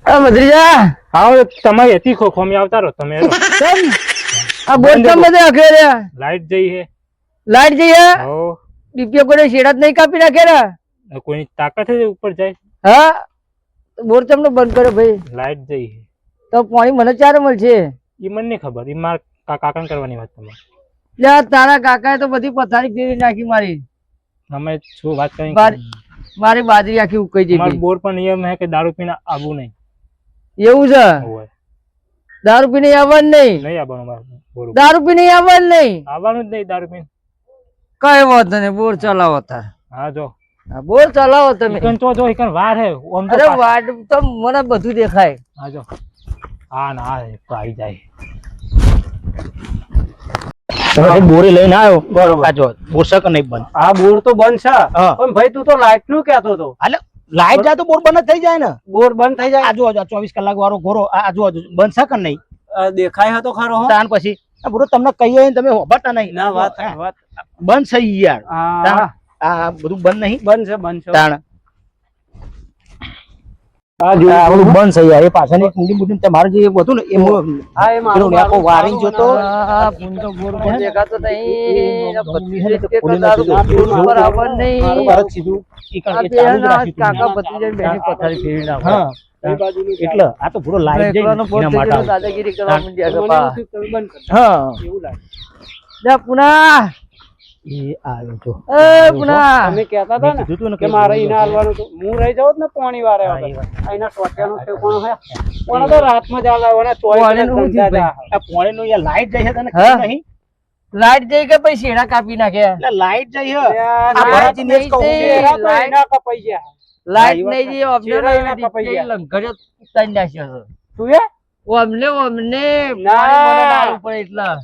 આ ભત્રીજા આવો તમારી હતી ખોખોમી આવતા રહો તમે કેમ આ બોટ કેમ બધે આખે રે લાઈટ જઈ હે લાઈટ જઈ હે હો ડીપીઓ કોઈ શેડા જ નહીં કાપી નાખે રે કોઈની તાકાત છે ઉપર જાય હા બોર તમને બંધ કર્યો ભાઈ લાઈટ જઈ હે તો પાણી મને ચારે મળશે એ મને નહીં ખબર એ માર કાકાને કરવાની વાત તમારે લે તારા કાકાએ તો બધી પથારી ફેરવી નાખી મારી અમે શું વાત કરી મારી બાજરી આખી ઉકાઈ જઈ મારો બોર પણ નિયમ હે કે દારૂ પીને આવવું નહીં એવું છે હોય દારૂ પીને આવવાનું નહીં નહીં આવવાનું મારું બોર દારૂ પીને આવવાનું નહીં આવવાનું જ નહીં દારૂ પીને કઈ વાત નહીં બોર ચલાવો તાર હા જો બોર ચલાવો તમે ઈકન તો જો ઈકન વાર હે ઓમ તો અરે વાડ તો મને બધું દેખાય હા જો હા ના તો આવી જાય તમે બોરી લઈને આવ્યો બરોબર આ જો બોર છે કે નહીં બંધ આ બોર તો બંધ છે હા. પણ ભાઈ તું તો લાઈટ નું કહેતો હતો એટલે લાઈટ જાય તો બોર બંધ જ થઈ જાય ને બોર બંધ થઈ જાય આજુ 24 કલાક વાળો ઘોરો આજુ બંધ છે કે નહીં દેખાય હતો ખરો હો તાન પછી આ બોરો તમને કહીએ ને તમે હોબતા નહીં ના વાત બંધ છે યાર હા આ બધું બંધ નહીં બંધ છે તાણ આ બધું બંધ છે યાર એ પાછળની કુંડી બુડી તમારે જે હતું ને એ હા એ પેલું આખો વારિંગ જોતો ફોન તો બોર પર દેખાતો નહીં બરાબર નહીં ભારત સીધું ઈ આ કારણ કે ચાલુ જ બેન રાખ્યું કાકા ભત્રીજા બેની પથારી ફેરવી નાખો હા એટલે આ તો પૂરો લાઈટ એકલાનો પોત એના માટે થઈ ગયો, દાદાગીરી કરવા માંડ્યા છે પા. હા જા પુના એ આવ્યો જો એ પુના તમે કહેતા હતા ને કીધું કે મારે ઈના હાલવાનું હતું હું રહી જાઉં ને પાણી વારે એના ટોટિયાનો ઠેકાણો હે પણ તો રાતમાં જ હાલવાના પાણીનું શું થયું ભાઈ? આ પોણીનું યાર લાઈટ જાય છે તને હા? ખબર નહીં લાઈટ જઈ કે પછી શેડા કાપી નાખ્યા એટલે લાઈટ જાય છે આ આ ભરાજી ને જ કહું નહીં છું. જઈ. લાઈટ એના કપાઈ ગયા લાઈટ નહીં જઈ શેડા એના કપાઈ અમને ગયા. લંઘર્યો ઉતારી નાખ્યો છે તું એ અમને ના. પાણી મને ડાળું પડે એટલા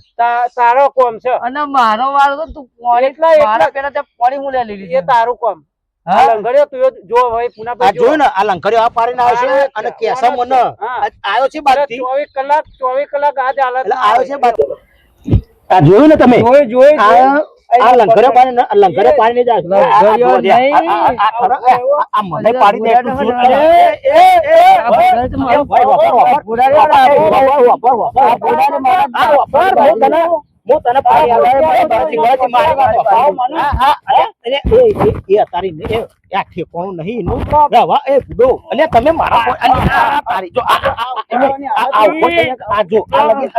તારો કોમ છે અને મારો વાળો તો તું પાણી એટલા- મારા પેલા ત્યાં પાણી હું લઈ લીધી એ તારું કોમ હા? આ લંગડ્યો તું જો હવે પુના આ જોયું ને આ લંકડીઓ આ પાડીને આવ્યો છે અને કેસા મને હા. આવ્યો છે બાદથી 24 કલાક આજ હાલત એટલે આવ્યો છે બાદ આ જોયું ને તમે જોઈ આ લંકડીઓ પાડીને લંકડીઓ પાડીને જાય લંગડીઓ નહીં. આ મને પાડી દે તું જોયું? એ, આ બધા તો મારો ભાઈ વાપર બુડાડે હું તને પાડી આવે મારી વાત એ તારી ને એ આ ઠેકોણું નહીં એનું રવા એ બુડો અને તમે મારા આ તારી જો આ જો આ લગી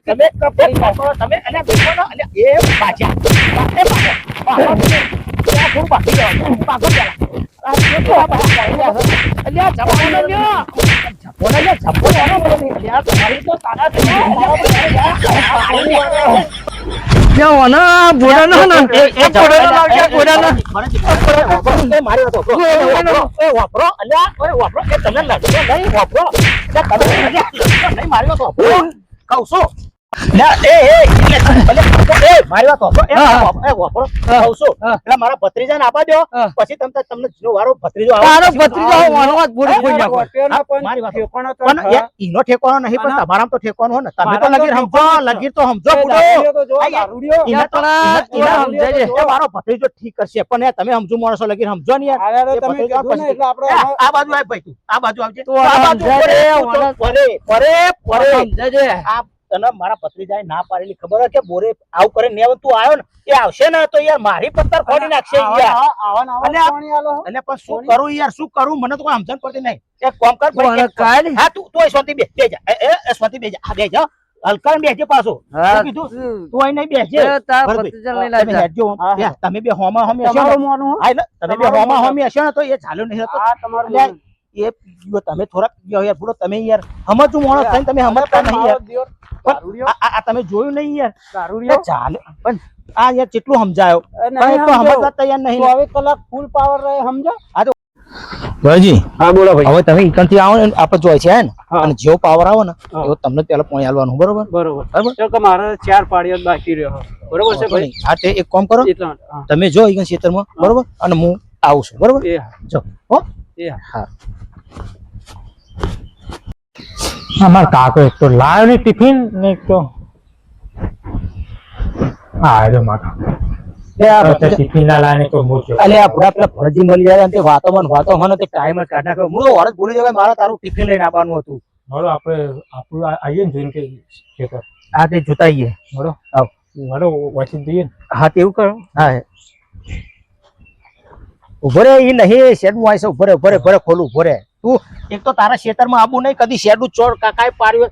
તમે કપડી તમે અને બેઠો ને અને એ પાછા એ પાછા થોડું બાકી જવાનું પાછો મારા ભત્રીજા ને આપવા દો પછી તમને વારો ભત્રીજો તારો ભત્રીજો વાનો જ બોડી ખોઈ નાખો. મારી વાત પણ ઈનો ઠેકવાનો નહીં પણ તમારામાં તો ઠેકવાનો હોય ને તમે તો લગીર સમજો લગીર તો સમજો બુડો ઈના તો ઈના સમજાય છે એ મારો ભત્રીજો ઠીક કરશે પણ એ તમે સમજો માણસો લગીર સમજો ને યાર એ ભત્રીજો પછી આ બાજુ આવ ભાઈ તું આ બાજુ આવજે તું આ બાજુ સમજાય પરે સમજાજે. આ તને મારા ભત્રીજાએ ના પાડેલી ખબર હોય કે બોરે આવું કરે ને તું આવ્યો ને એ આવશે ને તો યાર મારી પત્તર ખોડી નાખશે યાર અને પણ શું કરું યાર શું કરું મને તો કોઈ સમજણ પડતી નહીં એક કામ કર ભાઈ મને કાઢ. હા તું શાંતિ બે જા એ શાંતિ બે જા હા બે જા હલકા બેસજે પાછો હા, શું કીધું તું અહીં નહીં બેસજે એ તારા બરાબર. ભત્રીજાને લઈ તમે લાવજા. હેડજો. યાર, તમે બે હોમા હોમી હશો ને? હા, એટલે તમે બે હોમા હોમી હશો ને તો એ ચાલ્યો નહીં હતો એટલે એ જો તમે થોડાક જો યાર પૂરો તમે યાર સમજુ માણસ થઈને તમે સમજતા નહીં યાર પણ આ તમે જોયું નહીં યાર એ ચાલે પણ આ યાર કેટલું સમજાયો પણ એ તો સમજવા તૈયાર નહીં 24 કલાક ફૂલ પાવર રહે સમજો ભાઈજી હા બોલો હવે તમે ઈકણથી આવો ને આપણે જોઈ છે ને અને જેવો પાવર આવે ને એવો તમને પેલા પોણી આલવાનું બરોબર બરોબર બરાબર તો કે મારે 4 પાડીઓ જ બાકી રહ્યો બરોબર છે ભાઈ હા તે એક કામ કરો એટલા હા. તમે જો ઈકણ ખેતરમાં બરોબર અને હું આવું છું બરોબર એ જો હો એ હા અમાર કાકો એક તો લાવ્યો ને ટિફિન ને એક તો આ જો મારા લે આ તો ટિફિન ના લાઈને તો મોજો અલે આ પૂરા પેલા ભરતજી મળી જાય ને તે વાતો મને તે ટાઈમ જ કાઢ નાખ્યો. હું તો વરસ ભૂલી ગયો કે મારે તારું ટિફિન લઈને આવવાનું હતું. મારો આપણું આવીએ ને જોઈને કે ખેતર આ તે જોતા આવીએ. મારો આવ મારો વાંચી દઈએ હા તેવું કરો. હા ઉભો રે ઈ નહીં શેડ માં આવીશ. ઉભો રે ખોલું. ઉભો રે તું એક તો તારા ખેતરમાં આવું નહીં કદી શેડ ચોર કાકાએ પાડ્યું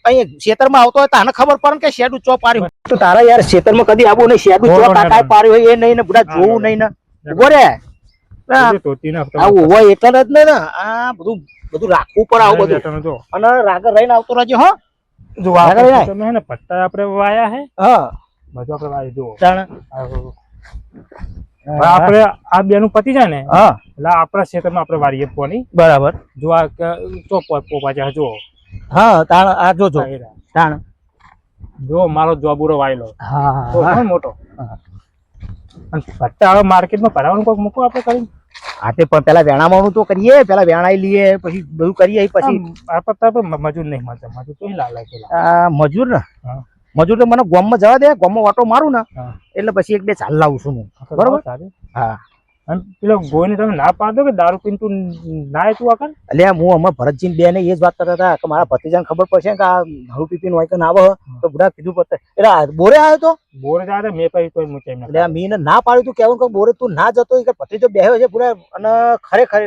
અહીં ખેતરમાં આવતો હોય તને ખબર પડે કે શેડ ચો પાડ્યું. તો તારા યાર ખેતરમાં કદી આવું નહીં શેડ ચો કાકાએ પાડ્યું હોય એ નહીં ને બધા જોવું નહીં ને. ઉભો રે આવું હોય એટલે જ ને આ બધું રાખવું પડે આવું બધું. અને રાગર રહીને આવતો રહેજો. હો જો આપણે પટ્ટા આપણે વાયા હે. હા બધું આપણે વાય જો જાણ આપણે આ બેનું પતી જાય ને હા એટલે આપણા ક્ષેત્રમાં આપણે વારીએ પોની બરાબર. જો આ ચો પોપા જો હા તાણ આ જોજો તાણ જો મારો જોબુરો વાયલો હા મોટો અને પટ્ટા હવે માર્કેટમાં ભરાવાનું કોઈક મૂકો આપણે કરીને. હા તે પણ પેલા વેણાવાનું તો કરીએ. પેલા વેણાઈ લઈએ પછી બધું કરીએ પછી આ પટ્ટા પર મજૂર નહીં મળતા. મજૂર તો લાલાય આ મજૂર ને મજૂર તો મને ગામમાં જવા દે. ગામમાં ઓટો મારું ને એટલે પછી એક બે ચાલ લાવું છું હું. બરોબર. હા અને પેલો ગોઈને તમે ના પાડો કે દારૂ પીને તું ના તું આગળ. એટલે હું અમારા ભરતજી બે ને એ જ વાત કરતા હતા કે મારા ભત્રીજાને ખબર પડશે કે આ દારૂ પીપીને હોય કે ના આવે તો બધા કીધું પડશે. એટલે બોરે આવ્યો તો બોરે જાય મેં પછી કોઈ મૂકે એટલે મીને ના પાડ્યું તું કેવું કે બોરે તું ના જતો કે ભત્રીજો બેહ્યો છે પૂરા અને ખરેખર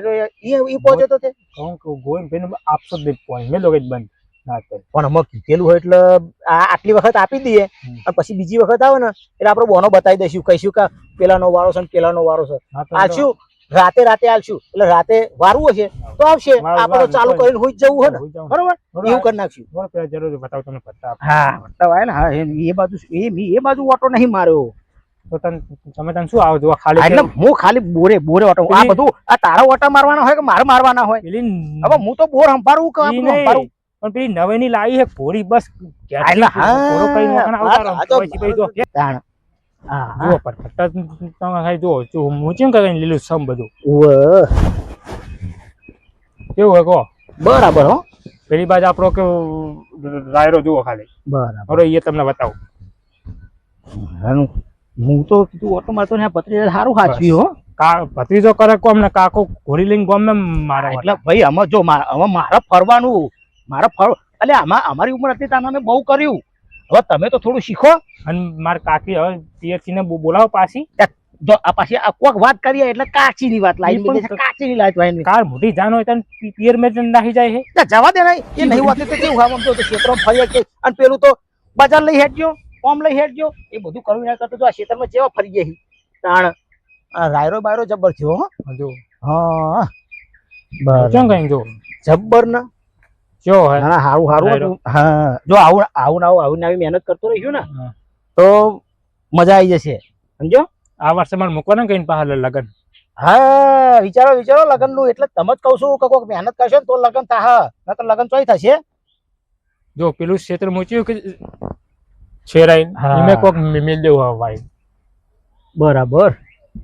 ઈ પહોંચ્યો તો તે કહું કે ગોઈને ભાઈને આપશો જ નહીં મેં લોકો જ બંધ ના કરે. પણ અમે કીધેલું હોય એટલે આટલી વખત આપી દઈએ અને પછી બીજી વખત આવે ને એટલે આપણે બોનો બતાવી દઈશું કહીશું કે પેલાનો વારો છે ને પેલાનો વારો છે. આલશું રાતે આલશું એટલે રાતે વારવું હશે તો આવશે. આપણે ચાલુ કરીને હોઈ જ જવું હોય ને. બરોબર એવું કરી નાખશું. જરૂર બતાવ તમને પટ્ટા. હા બતાવાય ને. હા એ બાજુ ઓટો નહીં માર્યો તો તમે તને શું આવો જો ખાલી એટલે હું ખાલી બોરે ઓટો આ બધું આ તારા ઓટા મારવાના હોય કે મારે મારવાના હોય. હવે હું તો બોર સંભાળવું કે સંભાળવું પણ પેલી નવેની લાવી હે ઘોડી બસ લીલું સમ બધું કેવું હોય કહો. બરાબર. હો પેલી બાજુ આપણો કે રાયરો જુઓ ખાલી. બરાબર એ તમને બતાવું. હું તો કીધું ઓટો મારતો ને પત્રી સારું સાચવી. હો ભત્રીજો કરે કોમ ને કાકો ઘોડી લઈને ગોમ મારે. એટલે ભાઈ અમે જો મારે ફરવાનું એટલે અમારી ઉંમર હતી ત્યાં અમે બહુ કર્યું. હવે તમે તો થોડું શીખો. અને મારે કાકી હવે પિયરથી ને બોલાવો પાછી. જો આ પાછી આ કોક વાત કરીએ એટલે કાચી ની વાત લાવી કાચી ની લાવી કાર મોટી જાન હોય તો પિયર મેં નાખી જાય છે. જવા દે નહીં એ નહીં વાત તો કેવું આમ તો ક્ષેત્રમાં ફરી કે અને પેલું તો બજાર લઈ હેડજો ઓમ લઈ હેડજો એ બધું કરવું ના કરતો આ ક્ષેત્રમાં જેવા ફરી જાય તાણ રાયરો બાયરો જબ્બર થયો. જો હા બરાબર કઈ જો જબ્બર ના જો હે હારું હા જો આવું આવી મહેનત કરતો રહીશું ને તો મજા આવી જશે. સમજો. આ વર્ષે મારે મૂકવાના કઈ પાસે લગન. હા વિચારો લગન નું. એટલે તમે જ કઉ છું કે કોઈક મહેનત કરશો તો લગન થાય નકર લગન ચોઈ થશે. જો પેલું ક્ષેત્ર મૂચ્યું કે છેરાઈ કોક મિલ દેવું ભાઈ. બરાબર.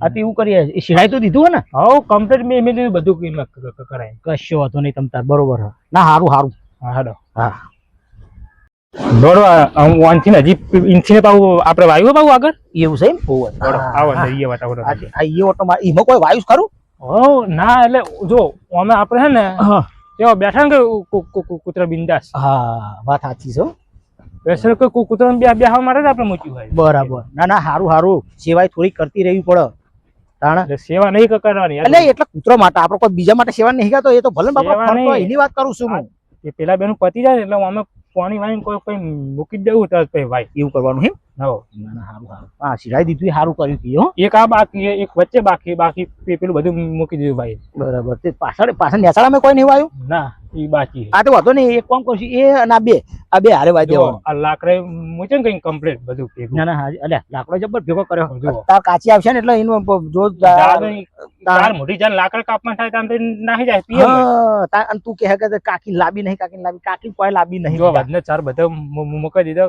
આ તો એવું કરીએ એ સિરાય તો દીધું ને. હા કમ્પ્લીટ મેં દીધું બધું કરાય. કશો વાતો નહીં તમ તાર. બરોબર. ના હારું હા હેડો. હા બરોબર. હજી ઇન્ચીને પાવું આપણે વાયુ પાવું આગળ એવું છે એમ. એમાં કોઈ વાયુ ખરું. ના એટલે જો અમે આપણે છે ને તેઓ બેઠા ને કૂતરા બિંદાસ. હા વાત સાચી છે. બેસર કોઈ કૂતરા બેહવા માટે જ આપણે મૂક્યું હોય. બરાબર. ના સારું સેવાય થોડી કરતી રહેવી પડે. સેવા નહીં કરવાની એટલે કૂતરો માટે આપણે કોઈ બીજા માટે સેવા નહીં કરતો. એ તો ભલે બાપા એની વાત કરું છું હું. પેલા બેનું પતી જાય એટલે અમે પાણી વાળી કોઈ મૂકી દેવું તરત પછી ભાઈ એવું કરવાનું. હા સિરાઈ દીધું સારું કર્યું કીધું. એક આ બાકી એક વચ્ચે બાકી પેલું બધું મૂકી દીધું ભાઈ. બરાબર. તે પાછળ નેસાળામાં કોઈ નહીં વાયું ના એ બાકી. આ તો વાંધો નહીં. એક કામ કરશું એ અને આ બે હારે વાય દેવાનું. આ લાકડે મૂકે ને કઈ કમ્પ્લીટ બધું ભેગું. ના એટલે લાકડો જબર ભેગો કર્યો. તાર કાચી આવશે ને એટલે એનું જો મોટી જાન લાકડ કાપમાં થાય તો નાખી જાય. તું કહે કે કાકી લાંબી નહીં કાકી કોઈ લાંબી નહીં. જો ને ચાર બધા મૂકી દીધો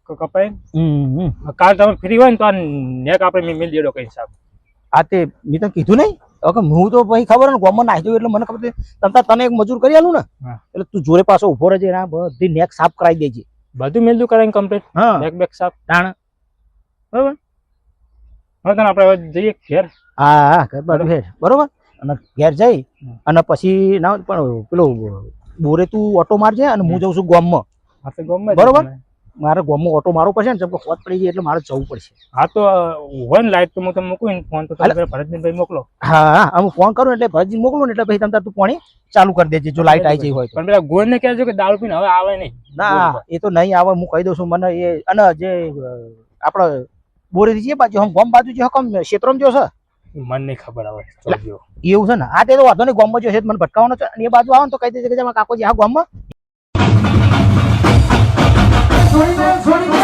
કપાય. કાલ તમે ફ્રી હોય ને તો નેક આપણે મિલ દેડો કઈ હિસાબ. આ તે મેં તો કીધું નહીં. હું તો પછી ખબર ને ગોમાં નાખી દઉં એટલે મને ખબર તને એક મજૂર કરી આલું ને એટલે તું જોડે પાછો ઉભો રહેજે. બધી નેક સાફ કરાવી દેજે. બધું મેલતું કરાવી કમ્પ્લીટ. નેક બેક સાફ તાણ. બરાબર. હવે તને આપણે હવે જઈએ ઘેર. હા હા ઘર બાજુ હેડ બરોબર અને ઘેર જઈ અને પછી ના પણ પેલો બોરે તું ઓટો મારજે અને હું જઉં છું ગામમાં આ તો ગમે તે બરોબર. તમે. મારે ગામમાં ઓટો મારવો પડશે ને જેમ કે હોત પડી જાય એટલે મારે જવું પડશે. હા તો હોય ને લાઈટ તો હું તમને મૂકું ફોન તો તમે પેલા ભરતભાઈ મોકલો. હા હા હું ફોન કરું એટલે ભરતજી મોકલું ને એટલે પછી તમે તું પાણી ચાલુ કરી દેજે જો લાઈટ આવી જઈ હોય તો. પણ પેલા ગોળ ને કહેજો કે દારૂ પીને હવે આવે નહીં. ના એ તો નહીં આવે હું કહી દઉં છું મને એ અને જે આપણે બોરેથી જે બાજુ હમ ગામ બાજુ જે હકમ ક્ષેત્રમાં જો છે મને નહીં ખબર આવે જોજો. એવું છે ને હા તે તો વાંધો નહીં ગામમાં જો છે મને ભટકાવાનો છે અને એ બાજુ આવો ને તો કહી દેજે કે કાકોજી આ ગામમાં છોડી દે